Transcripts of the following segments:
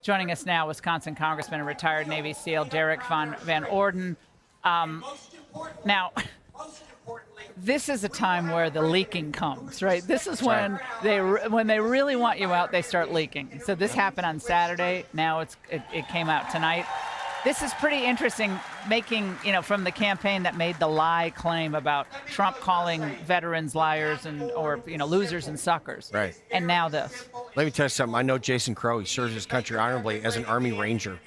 Joining us now, Wisconsin Congressman and retired Navy SEAL Derrick Van Orden. Now, this is a time where the leaking comes, right? This is when they really want you out, they start leaking. So this happened on Saturday. Now it came out tonight. This is pretty interesting, making, from the campaign that made the lie claim about Trump calling veterans liars or losers and suckers. Right. And now this. Let me tell you something. I know Jason Crow. He serves his country honorably as an Army Ranger.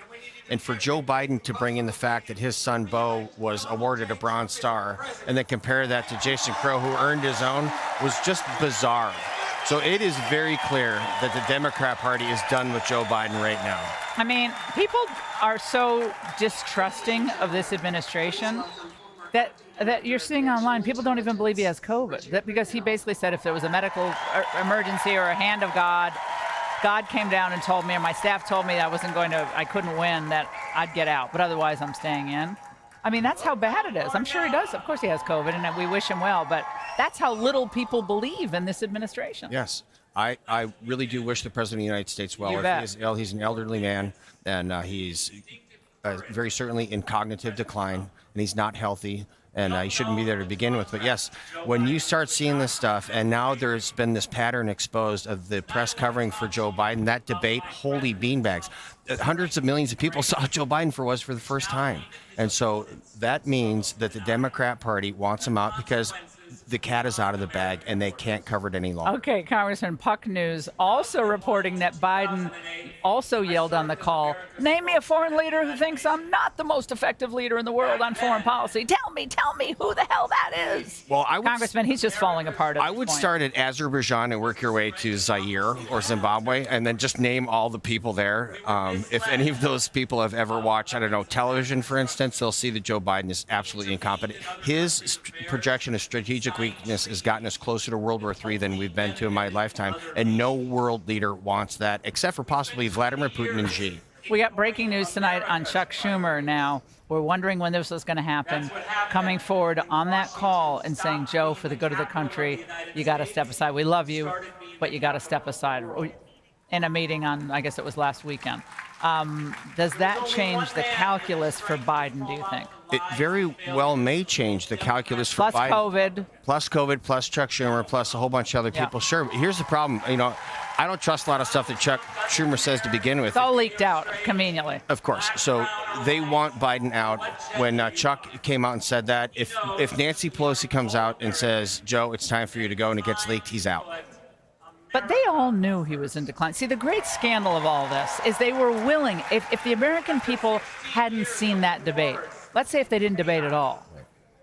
And for Joe Biden to bring in the fact that his son, Beau, was awarded a Bronze Star and then compare that to Jason Crow, who earned his own, was just bizarre. So it is very clear that the Democrat Party is done with Joe Biden right now. I mean, people are so distrusting of this administration that you're seeing online. People don't even believe he has COVID. Because he basically said if there was a medical emergency or a hand of God came down and told me, or my staff told me I couldn't win, that I'd get out. But otherwise, I'm staying in. I mean, that's how bad it is. I'm sure he does. Of course he has COVID, and we wish him well. But that's how little people believe in this administration. Yes. I really do wish the President of the United States well. You If bet. he is ill, he's an elderly man, and he's very certainly in cognitive decline, and he's not healthy, and he shouldn't be there to begin with. But yes, when you start seeing this stuff, and now there's been this pattern exposed of the press covering for Joe Biden, that debate, holy beanbags. Hundreds of millions of people saw Joe Biden for the first time. And so that means that the Democrat Party wants him out because the cat is out of the bag and they can't cover it any longer. Okay, Congressman, Puck News also reporting that Biden also yelled on the call, name me a foreign leader who thinks I'm not the most effective leader in the world on foreign policy. Tell me who the hell that is. Well, Congressman, he's just falling apart at I this would point. start at Azerbaijan and work your way to Zaire or Zimbabwe, and then just name all the people there. If any of those people have ever watched, television, for instance, they'll see that Joe Biden is absolutely incompetent. His projection of strategic weakness has gotten us closer to World War III than we've been to in my lifetime, and no world leader wants that, except for possibly Vladimir Putin and Xi. We got breaking news tonight on Chuck Schumer now. We're wondering when this was going to happen, coming forward on that call and saying, Joe, for the good of the country, you got to step aside. We love you, but you got to step aside. In a meeting on, I guess it was last weekend. Does that change the calculus for Biden, do you think? It very well may change the calculus for Plus Biden. COVID. Plus COVID, plus Chuck Schumer, plus a whole bunch of other people. Yeah. Sure, but here's the problem. I don't trust a lot of stuff that Chuck Schumer says to begin with. It's all leaked out conveniently. Of course. So they want Biden out. When Chuck came out and said that, if Nancy Pelosi comes out and says, Joe, it's time for you to go, and it gets leaked, he's out. But they all knew he was in decline. See, the great scandal of all this is they were willing, if the American people hadn't seen that debate, let's say if they didn't debate at all,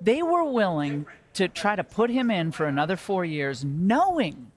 they were willing to try to put him in for another 4 years, knowing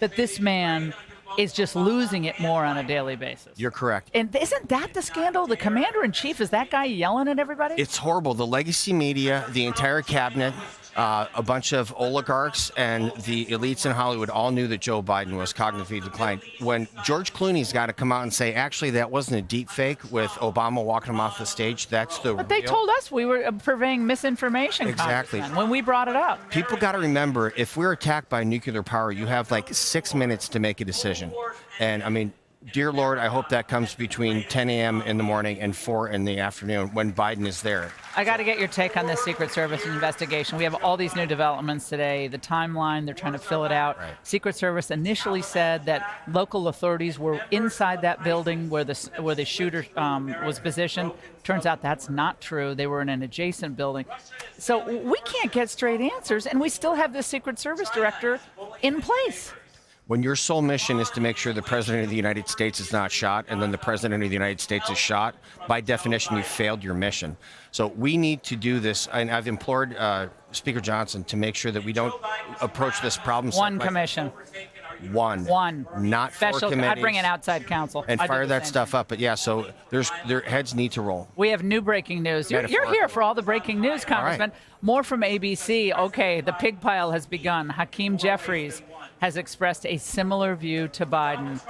that this man is just losing it more on a daily basis. You're correct. And isn't that the scandal? The commander-in-chief, is that guy yelling at everybody? It's horrible. The legacy media, the entire cabinet, a bunch of oligarchs and the elites in Hollywood all knew that Joe Biden was cognitively declined. When George Clooney's got to come out and say, actually, that wasn't a deep fake with Obama walking him off the stage, that's the But they told us we were purveying misinformation, Exactly. when we brought it up. People got to remember, if we're attacked by nuclear power, you have like 6 minutes to make a decision. And dear Lord, I hope that comes between 10 a.m. in the morning and 4 in the afternoon when Biden is there. I got to get your take on this Secret Service investigation. We have all these new developments today. The timeline, they're trying to fill it out. Right. Secret Service initially said that local authorities were inside that building where the shooter was positioned. Turns out that's not true. They were in an adjacent building. So we can't get straight answers, and we still have the Secret Service director in place. When your sole mission is to make sure the President of the United States is not shot, and then the President of the United States is shot, by definition, you failed your mission. So we need to do this, and I've implored Speaker Johnson to make sure that we don't approach this problem. One commission. One. Not Special, four committees. I'd bring an outside counsel. And I'd do fire the that same stuff thing. up. But yeah, so their heads need to roll. We have new breaking news. You're here for all the breaking news, Congressman. Right. More from ABC. Okay, the pig pile has begun. Hakeem Jeffries has expressed a similar view to Biden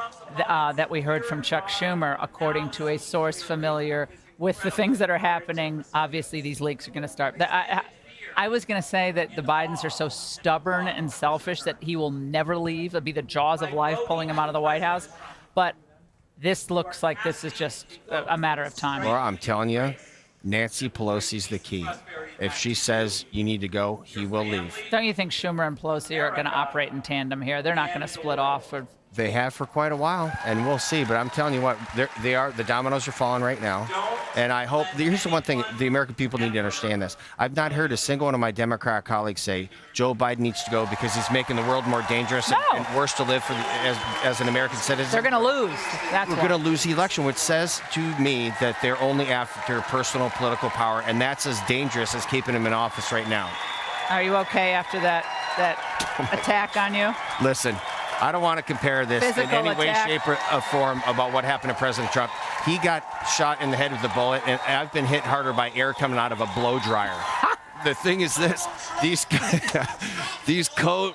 that we heard from Chuck Schumer, according to a source familiar with the things that are happening. Obviously, these leaks are going to start. I was going to say that the Bidens are so stubborn and selfish that he will never leave. It'll be the jaws of life pulling him out of the White House. But this looks like this is just a matter of time. Laura, I'm telling you, Nancy Pelosi's the key. If she says you need to go, he will leave. Don't you think Schumer and Pelosi are going to operate in tandem here? They're not going to split off. They have for quite a while, and we'll see. But I'm telling you what, the dominoes are falling right now. And I hope, here's the one thing, the American people need to understand this. I've not heard a single one of my Democrat colleagues say Joe Biden needs to go because he's making the world more dangerous and worse to live for as an American citizen. They're going to lose. We're going to lose the election, which says to me that they're only after personal political power, and that's as dangerous as keeping him in office right now. Are you okay after that attack on you? Listen, I don't want to compare this Physical in any way, attack. shape, or form about what happened to President Trump. He got shot in the head with a bullet, and I've been hit harder by air coming out of a blow dryer. The thing is this: these code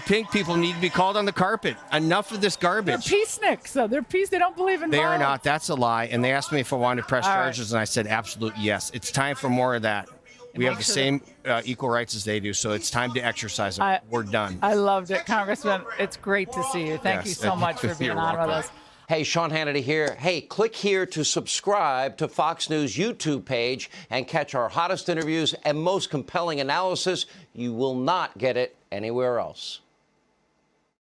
pink people need to be called on the carpet. Enough of this garbage. They're peaceniks, though. They don't believe in They violence. are not. That's a lie. And they asked me if I wanted to press charges, and I said absolute yes. It's time for more of that. We have the same equal rights as they do, so it's time to exercise them. We're done. I loved it, Congressman. It's great to see you. Thank you so much for being on with us. Hey, Sean Hannity here. Hey, click here to subscribe to Fox News YouTube page and catch our hottest interviews and most compelling analysis. You will not get it anywhere else.